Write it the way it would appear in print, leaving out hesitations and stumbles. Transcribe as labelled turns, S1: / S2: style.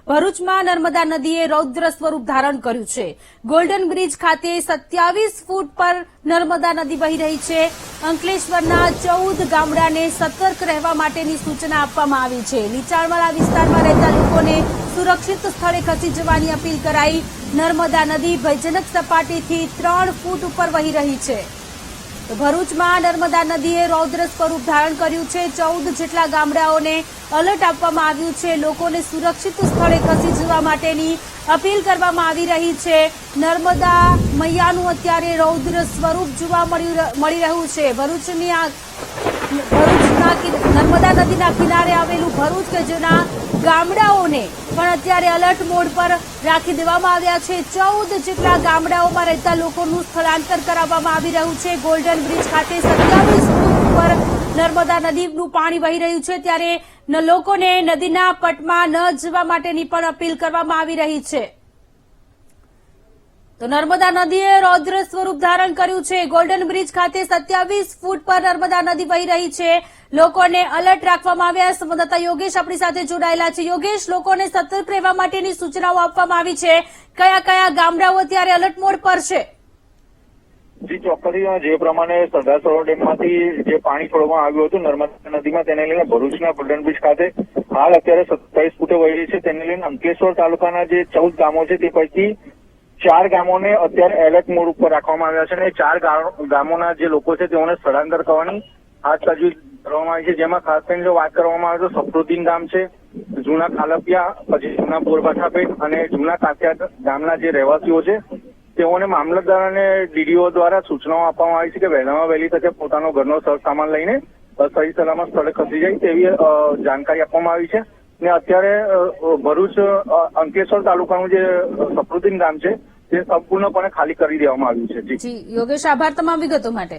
S1: ભરૂચમાં નર્મદા નદીએ રૌદ્ર સ્વરૂપ ધારણ કર્યું છે। ગોલ્ડન બ્રિજ ખાતે 27 ફૂટ પર નર્મદા નદી વહી રહી છે। અંકલેશ્વરના 14 ગામડાને સતર્ક રહેવા માટેની સૂચના આપવામાં આવી છે। નીચાણવાળા વિસ્તારમાં રહેતા લોકોને સુરક્ષિત સ્થળે ખસી જવાની અપીલ કરાઈ। નર્મદા નદી ભયજનક સપાટીથી 3 ફૂટ ઉપર વહી રહી છે। તો ભરૂચમાં નર્મદા નદીએ રૌદ્ર સ્વરૂપ ધારણ કર્યું છે। 14 જેટલા ગામડાઓને એલર્ટ આપવામાં આવ્યું છે। લોકોને સુરક્ષિત સ્થળે ખસી જવા માટેની અપીલ કરવામાં આવી રહી છે। નર્મદા મૈયાનું અત્યારે રૌદ્ર સ્વરૂપ જોવા મળી રહ્યું છે। ભરૂચના નર્મદા નદીના કિનારે આવેલું ભરૂચ કે જેના ગામડાઓને પણ અત્યારે એલર્ટ મોડ પર રાખી દેવામાં આવ્યા છે। 14 જેટલા ગામડાઓમાં રહેતા લોકોનું સ્થળાંતર કરાવવામાં આવી રહ્યું છે। ગોલ્ડન બ્રિજ ખાતે 27 ફૂટ ઉપર નર્મદા નદીનું પાણી વહી રહ્યું છે, ત્યારે લોકોને નદીના પટમાં ન જવા માટેની પણ અપીલ કરવામાં આવી રહી છે। તો નર્મદા નદીએ રૌદ્ર સ્વરૂપ ધારણ કર્યું છે। ગોલ્ડન બ્રિજ ખાતે 27 ફૂટ પર નર્મદા નદી વહી રહી છે। લોકોને એલર્ટ રાખવામાં આવ્યા। સંવાદદાતા યોગેશ આપણી સાથે જોડાયેલા છે। યોગેશ, લોકોને સતર્ક રહેવા માટેની સૂચનાઓ આપવામાં આવી છે। કયા કયા ગામડાઓ અત્યારે એલર્ટ મોડ પર છે?
S2: જી ચોક્કસ, જે પ્રમાણે સરદાર સરોવર ડેમમાંથી જે પાણી છોડવામાં આવ્યું હતું નર્મદા નદીમાં, તેને લઈને ભરૂચના ગોલ્ડન બ્રિજ ખાતે હાલ અત્યારે 27 ફૂટે વહી રહી છે। તેને લઈને અંકલેશ્વર તાલુકાના જે 14 ગામો છે તે પૈકી 4 ગામોને અત્યારે એલર્ટ મોડ ઉપર રાખવામાં આવ્યા છે અને 4 ગામોના જે લોકો છે તેઓને સ્થળાંતર કરવાની હાથ તજવીજ કરવામાં આવી છે। જેમાં ખાસ કરીને જો વાત કરવામાં આવે તો સફરુદ્દીન ગામ છે, જૂના ખાલપિયા, પછી જૂના બોરબાઠાપેટ અને જૂના કાંતિયા ગામના જે રહેવાસીઓ છે તેઓને મામલતદાર અને ડીડીઓ દ્વારા સૂચનાઓ આપવામાં આવી છે કે વહેલામાં વહેલી તકે પોતાનો ઘરનો સામાન લઈને સહી સલામત સ્થળે ખસી જાય તેવી જાણકારી આપવામાં આવી છે। ને અત્યારે ભરૂચ અંકલેશ્વર તાલુકાનું જે સફરુદ્દીન ગામ છે તે સંપૂર્ણપણે ખાલી કરી દેવામાં આવ્યું છે।
S1: જી યોગેશ, આભાર તમામ વિગતો માટે।